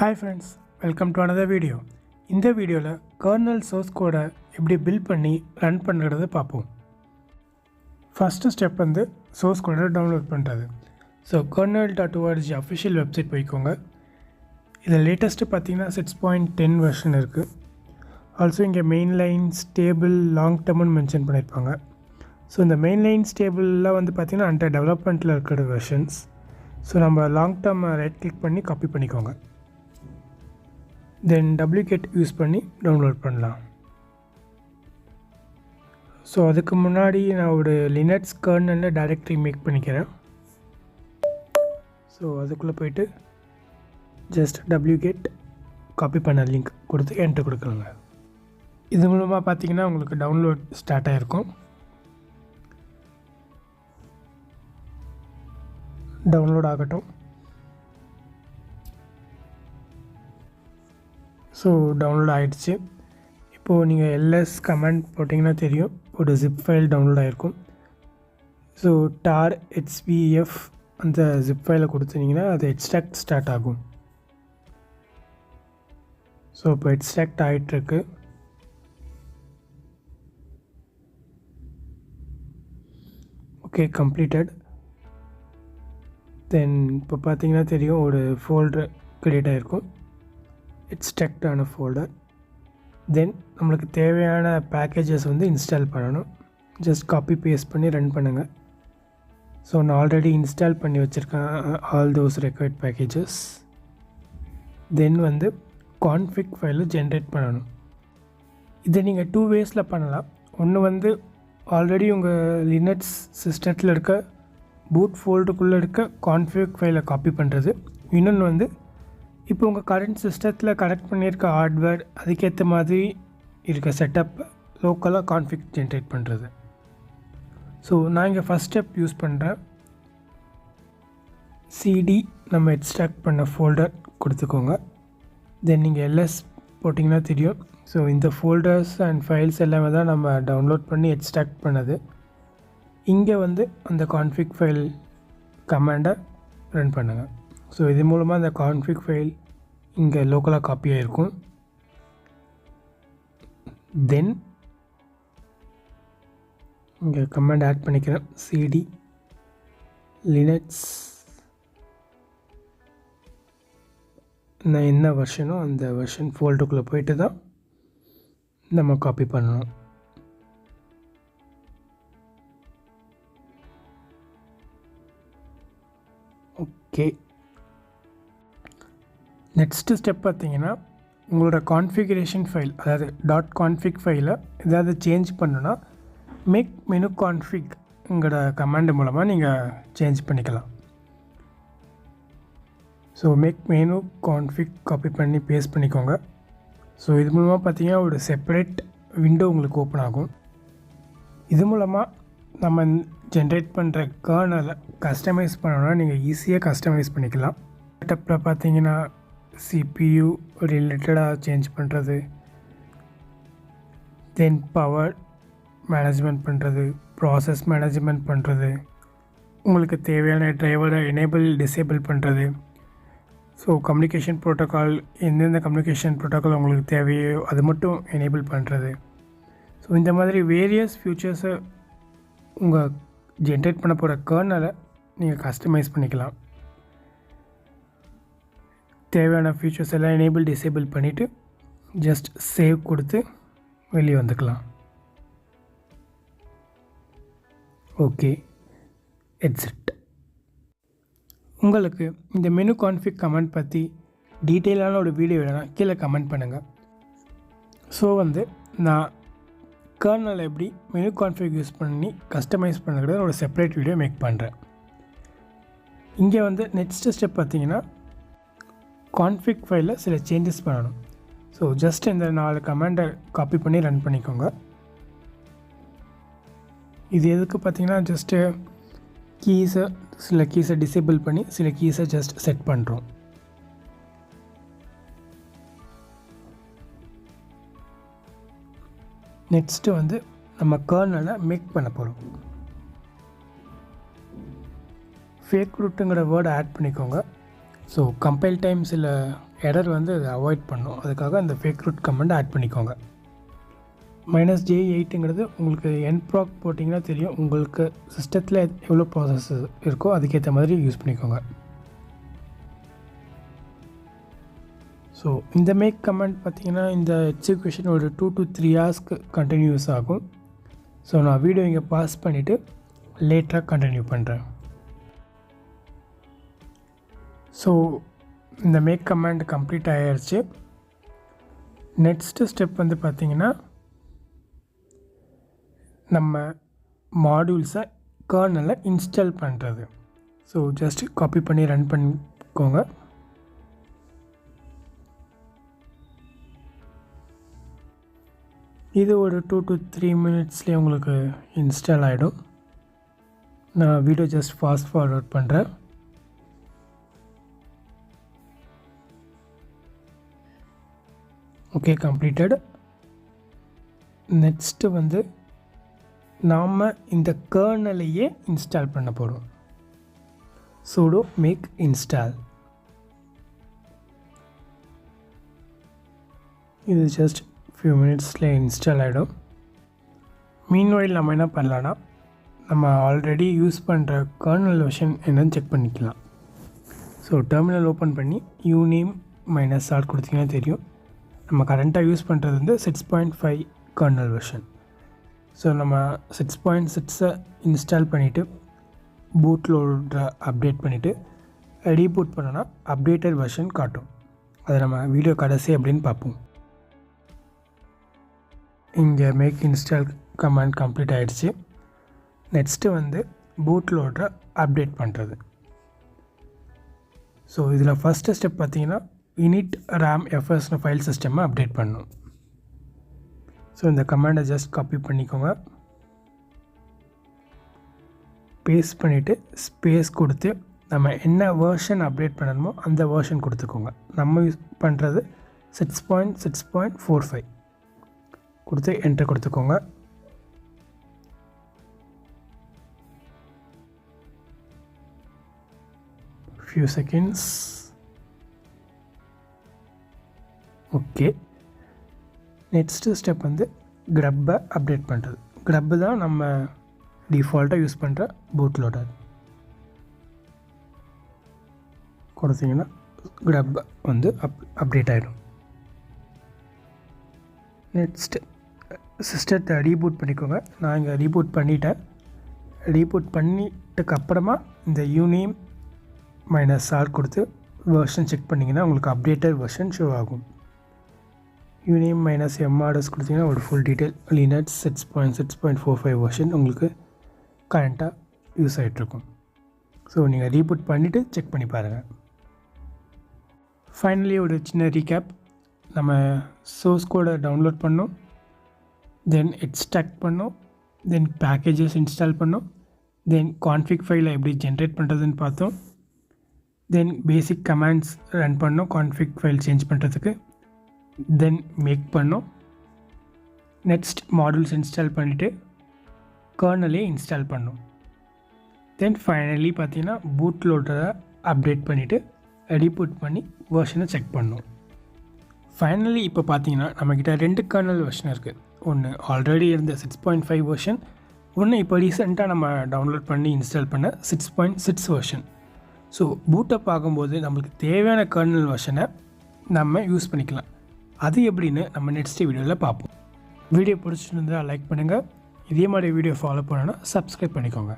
Hi friends, welcome to another video. இந்த வீடியோவில் kernel source code எப்படி build பண்ணி ரன் பண்ணுறது பார்ப்போம். ஃபஸ்ட்டு ஸ்டெப் வந்து source code டவுன்லோட் பண்ணுறது. ஸோ kernel.org official வெப்சைட் போய்க்கோங்க. இதில் லேட்டஸ்ட்டு பார்த்தீங்கன்னா 6.10 வெர்ஷன் இருக்குது. ஆல்சோ இங்கே மெயின் லைன்ஸ் டேபிள் லாங் டேர்ம்னு மென்ஷன் பண்ணியிருப்பாங்க. ஸோ இந்த மெயின் லைன்ஸ் டேபிள்லாம் வந்து பார்த்திங்கன்னா அண்டர் டெவலப்மெண்ட்டில் இருக்கிற வெர்ஷன்ஸ். ஸோ நம்ம லாங் டேர்ம் ரைட் கிளிக் பண்ணி காப்பி பண்ணிக்கோங்க. தென் wget யூஸ் பண்ணி டவுன்லோட் பண்ணலாம். ஸோ அதுக்கு முன்னாடி நான் ஒரு லினக்ஸ் கர்னலில் டைரக்டரி மேக் பண்ணிக்கிறேன். ஸோ அதுக்குள்ளே போய்ட்டு ஜஸ்ட் wget காப்பி பண்ண லிங்க் கொடுத்து என்ட்ரு கொடுக்குறோங்க. இது மூலமாக பார்த்தீங்கன்னா உங்களுக்கு டவுன்லோட் ஸ்டார்ட் ஆகிருக்கும். டவுன்லோட் ஆகட்டும். ஸோ டவுன்லோட் ஆகிடுச்சு. இப்போது நீங்கள் ls கமெண்ட் போட்டிங்கன்னா தெரியும் ஒரு ஜிப் ஃபைல் டவுன்லோட் ஆகிருக்கும். ஸோ tar hvf அந்த ஜிப் ஃபைலை கொடுத்தீங்கன்னா அது எக்ஸ்ட்ராக்ட் ஸ்டார்ட் ஆகும். ஸோ இப்போ எக்ஸ்ட்ராக்ட் ஆகிட்டுருக்கு. Okay, completed. தென் இப்போ பார்த்தீங்கன்னா தெரியும் ஒரு ஃபோல்டர் க்ரியேட் ஆகிருக்கும், எக்ஸ்ட்ராக்ட் ஆன ஃபோல்டர். தென் நம்மளுக்கு தேவையான பேக்கேஜஸ் வந்து இன்ஸ்டால் பண்ணணும். ஜஸ்ட் காப்பி பேஸ்ட் பண்ணி ரன் பண்ணுங்கள். ஸோ நான் ஆல்ரெடி இன்ஸ்டால் பண்ணி வச்சுருக்கேன் ஆல் தோஸ் ரெக்வயர்ட் பேக்கேஜஸ். தென் வந்து கான்ஃபிக் ஃபைலை ஜென்ரேட் பண்ணணும். இதை நீங்கள் 2 வேஸில் பண்ணலாம். ஒன்று வந்து ஆல்ரெடி உங்கள் லினக்ஸ் சிஸ்டத்தில் இருக்க பூட் ஃபோல்டருக்குள்ளே இருக்க கான்ஃபிக் ஃபைலை காப்பி பண்ணுறது. இன்னொன்று வந்து இப்போ உங்கள் கரண்ட் சிஸ்டத்தில் கனெக்ட் பண்ணியிருக்க ஹார்ட்வேர் அதுக்கேற்ற மாதிரி இருக்க செட்டப் லோக்கலாக கான்ஃபிக் ஜென்ரேட் பண்ணுறது. ஸோ நான் இங்கே ஃபஸ்ட் ஸ்டெப் யூஸ் பண்ணுறேன். சிடி நம்ம எக்ஸ்ட்ராக்ட் பண்ண ஃபோல்டர் கொடுத்துக்கோங்க. தென் நீங்கள் ls போட்டிங்கன்னா தெரியும். ஸோ இந்த ஃபோல்டர்ஸ் அண்ட் ஃபைல்ஸ் எல்லாமே தான் நம்ம டவுன்லோட் பண்ணி எக்ஸ்ட்ராக்ட் பண்ணது. இங்கே வந்து அந்த கான்ஃபிக் ஃபைல் கமாண்டை ரன் பண்ணுங்கள். ஸோ இது மூலமாக அந்த கான்ஃபிக் ஃபைல் இங்கே லோக்கலாக காப்பி ஆகிருக்கும். தென் இங்கே கமாண்ட் ஆட் பண்ணிக்கிறேன். சிடி லினக்ஸ் நான் என்ன வெர்ஷனோ அந்த வெர்ஷன் ஃபோல்டருக்குள்ளே போயிட்டு தான் நம்ம காப்பி பண்ணணும். ஓகே, நெக்ஸ்ட்டு ஸ்டெப் பார்த்தீங்கன்னா உங்களோட கான்ஃபிகரேஷன் ஃபைல், அதாவது .config ஃபைலை ஏதாவது சேஞ்ச் பண்ணுன்னா மேக் menuconfigங்கிற கமாண்ட் மூலமாக நீங்கள் சேஞ்ச் பண்ணிக்கலாம். ஸோ மேக் menuconfig காப்பி பண்ணி பேஸ்ட் பண்ணிக்கோங்க. ஸோ இது மூலமாக பார்த்தீங்கன்னா ஒரு செப்பரேட் விண்டோ உங்களுக்கு ஓப்பன் ஆகும். இது மூலமாக நம்ம ஜென்ரேட் பண்ணுற கர்னலை கஸ்டமைஸ் பண்ணணும்னா நீங்கள் ஈஸியாக கஸ்டமைஸ் பண்ணிக்கலாம். செட்டப்பில் பார்த்தீங்கன்னா CPU ரிலேட்டடாக சேஞ்ச் பண்ணுறது, தென் பவர் மேனேஜ்மெண்ட் பண்ணுறது, ப்ராசஸ் மேனேஜ்மெண்ட் பண்ணுறது, உங்களுக்கு தேவையான டிரைவரை எனேபிள் டிசேபிள் பண்ணுறது, ஸோ கம்யூனிகேஷன் ப்ரோட்டோக்கால் எந்தெந்த கம்யூனிகேஷன் ப்ரோட்டோக்கால் உங்களுக்கு தேவையோ அது மட்டும் எனேபிள் பண்ணுறது. ஸோ இந்த மாதிரி வேரியஸ் ஃபியூச்சர்ஸை உங்கள் ஜென்ரேட் பண்ண போகிற கர்னலை நீங்கள் கஸ்டமைஸ் பண்ணிக்கலாம். தேவையான ஃபீச்சர்ஸ் எல்லாம் எனேபிள் டிசேபிள் பண்ணிவிட்டு ஜஸ்ட் சேவ் கொடுத்து வெளியே வந்துக்கலாம். Okay, exit. உங்களுக்கு இந்த menuconfig கமெண்ட் பற்றி டீட்டெயிலான ஒரு வீடியோ வேணும்னா கீழே கமெண்ட் பண்ணுங்கள். ஸோ வந்து நான் கர்னல் எப்படி menuconfig யூஸ் பண்ணி கஸ்டமைஸ் பண்ணுறது ஒரு செப்பரேட் வீடியோ மேக் பண்ணுறேன். இங்கே வந்து நெக்ஸ்ட்டு ஸ்டெப் பார்த்தீங்கன்னா கான்ஃபிக் ஃபைலில் சில சேஞ்சஸ் பண்ணணும். ஸோ ஜஸ்ட் இந்த 4 கமாண்டை காப்பி பண்ணி ரன் பண்ணிக்கோங்க. இது எதுக்கு பார்த்தீங்கன்னா ஜஸ்ட்டு சில கீஸை டிசேபிள் பண்ணி சில கீஸை ஜஸ்ட் செட் பண்ணுறோம். நெக்ஸ்ட்டு வந்து நம்ம கர்னலை மேக் பண்ண போகிறோம். fakerootங்கிற வேர்டை ஆட் பண்ணிக்கோங்க. ஸோ கம்பைல் டைம் சில எரர் வந்து அதை அவாய்ட் பண்ணும். அதுக்காக அந்த fakeroot கமெண்ட் ஆட் பண்ணிக்கோங்க. -j8ங்கிறது உங்களுக்கு nproc போட்டிங்கன்னா தெரியும். உங்களுக்கு சிஸ்டத்தில் எவ்வளோ ப்ராசஸ் இருக்கோ அதுக்கேற்ற மாதிரி யூஸ் பண்ணிக்கோங்க. ஸோ இந்த மேக் கமெண்ட் பார்த்திங்கன்னா இந்த எக்ஸிக்யூஷன் ஒரு 2 to 3 ஹவர்ஸ்க்கு கண்டினியூஸ் ஆகும். ஸோ நான் வீடியோ இங்கே பாஸ் பண்ணிவிட்டு லேட்டராக கண்டினியூ பண்ணுறேன். ஸோ இந்த மேக் கமாண்ட் கம்ப்ளீட் ஆகிடுச்சு. நெக்ஸ்ட்டு ஸ்டெப் வந்து பார்த்திங்கன்னா நம்ம மாடியூல்ஸை கர்னலில் இன்ஸ்டால் பண்ணுறது. ஸோ ஜஸ்ட் காப்பி பண்ணி ரன் பண்ணிக்கோங்க. இது ஒரு 2 to 3 மினிட்ஸ்லேயே உங்களுக்கு இன்ஸ்டால் ஆகிடும். நான் வீடியோ ஜஸ்ட் ஃபாஸ்ட் ஃபார்வர்ட் பண்ணுறேன். Okay, completed. நெக்ஸ்ட்டு வந்து நாம் இந்த கர்னலையே இன்ஸ்டால் பண்ண போகிறோம். sudo make install. இது ஜஸ்ட் ஃபியூ மினிட்ஸில் இன்ஸ்டால் ஆகிடும். மீன்வைல் நம்ம என்ன பண்ணலான்னா நம்ம ஆல்ரெடி யூஸ் பண்ணுற கர்னல் வெர்ஷன் என்னன்னு செக் பண்ணிக்கலாம். ஸோ டெர்மினல் ஓப்பன் பண்ணி uname -r கொடுத்திங்கன்னா தெரியும். நம்ம கரண்ட்டாக யூஸ் பண்ணுறது வந்து 6.5 கர்னல் வெர்ஷன். ஸோ நம்ம 6.6 இன்ஸ்டால் பண்ணிவிட்டு பூட்லோடரை அப்டேட் பண்ணிவிட்டு ரீபூட் பண்ணோன்னா அப்டேட்டட் வெர்ஷன் காட்டும். அதை நம்ம வீடியோ கடைசி அப்படின்னு பார்ப்போம். இங்கே மேக் இன்ஸ்டால் கமாண்ட் கம்ப்ளீட் ஆகிடுச்சு. நெக்ஸ்ட்டு வந்து பூட்லோடரை அப்டேட் பண்ணுறது. ஸோ இதில் ஃபஸ்ட்டு ஸ்டெப் பார்த்திங்கன்னா init ram fsன்னு ஃபைல் சிஸ்டமை அப்டேட் பண்ணணும். ஸோ இந்த கமாண்டை ஜஸ்ட் காப்பி பண்ணிக்கோங்க. பேஸ்ட் பண்ணிவிட்டு ஸ்பேஸ் கொடுத்து நம்ம என்ன வேர்ஷன் அப்டேட் பண்ணணுமோ அந்த வேர்ஷன் கொடுத்துக்கோங்க. நம்ம யூஸ் பண்ணுறது 6.6.45 கொடுத்து என்டர் கொடுத்துக்கோங்க. few seconds. Okay, next step வந்து க்ரப்பை அப்டேட் பண்ணுறது. க்ரப்பு தான் நம்ம டிஃபால்ட்டாக யூஸ் பண்ணுற பூட்லோடர். கொடுத்தீங்கன்னா க்ரப் வந்து அப்டேட் ஆகிடும். நெக்ஸ்ட்டு சிஸ்டத்தை ரீபூட் பண்ணிக்கோங்க. நான் இங்கே ரீபூட் பண்ணிட்டேன். ரீபூட் பண்ணிட்டுக்கப்புறமா இந்த uname -r கொடுத்து வெர்ஷன் செக் பண்ணிங்கன்னா உங்களுக்கு அப்டேட்டட் வெர்ஷன் ஷோ ஆகும். uname -mrs கொடுத்தீங்கன்னா ஒரு ஃபுல் டீட்டெயில் லினக்ஸ் 6.6.45 வெர்ஷன் உங்களுக்கு கரண்ட்டாக யூஸ் ஆகிட்ருக்கும். ஸோ நீங்கள் ரீபூட் பண்ணிவிட்டு செக் பண்ணி பாருங்கள். ஃபைனலி ஒரு சின்ன ரீகேப். நம்ம சோர்ஸ் கோடை டவுன்லோட் பண்ணோம், தென் எக்ஸ்ட்ராக்ட் பண்ணோம், தென் பேக்கேஜஸ் இன்ஸ்டால் பண்ணோம், தென் கான்ஃபிக் ஃபைலை எப்படி ஜென்ரேட் பண்ணுறதுன்னு பார்த்தோம், தென் பேசிக் கமாண்ட்ஸ் ரன் பண்ணோம் கான்ஃபிக் ஃபைல் சேஞ்ச் பண்ணுறதுக்கு, தென் மேக் பண்ணோம். நெக்ஸ்ட் மாடியூல்ஸ் இன்ஸ்டால் பண்ணிவிட்டு கர்னலே இன்ஸ்டால் பண்ணோம். தென் ஃபைனலி பார்த்தீங்கன்னா பூட்லோடரை அப்டேட் பண்ணிவிட்டு ரீபூட் பண்ணி வெர்ஷனை செக் பண்ணோம். ஃபைனலி இப்போ பார்த்தீங்கன்னா நம்மக்கிட்ட 2 கர்னல் வெர்ஷன் இருக்குது. ஒன்று ஆல்ரெடி இருந்த 6.5 வெர்ஷன், ஒன்று இப்போ ரீசெண்டாக நம்ம டவுன்லோட் பண்ணி இன்ஸ்டால் பண்ண 6.6 வெர்ஷன். ஸோ பூட்டப் ஆகும்போது நம்மளுக்கு தேவையான கர்னல் வெர்ஷனை நம்ம யூஸ் பண்ணிக்கலாம். அது எப்படின்னு நம்ம நெக்ஸ்ட் வீடியோவில் பார்ப்போம். வீடியோ பிடிச்சிருந்தால் லைக் பண்ணுங்கள். இதே மாதிரி வீடியோ ஃபாலோ பண்ணணுன்னா சப்ஸ்கிரைப் பண்ணிக்கோங்க.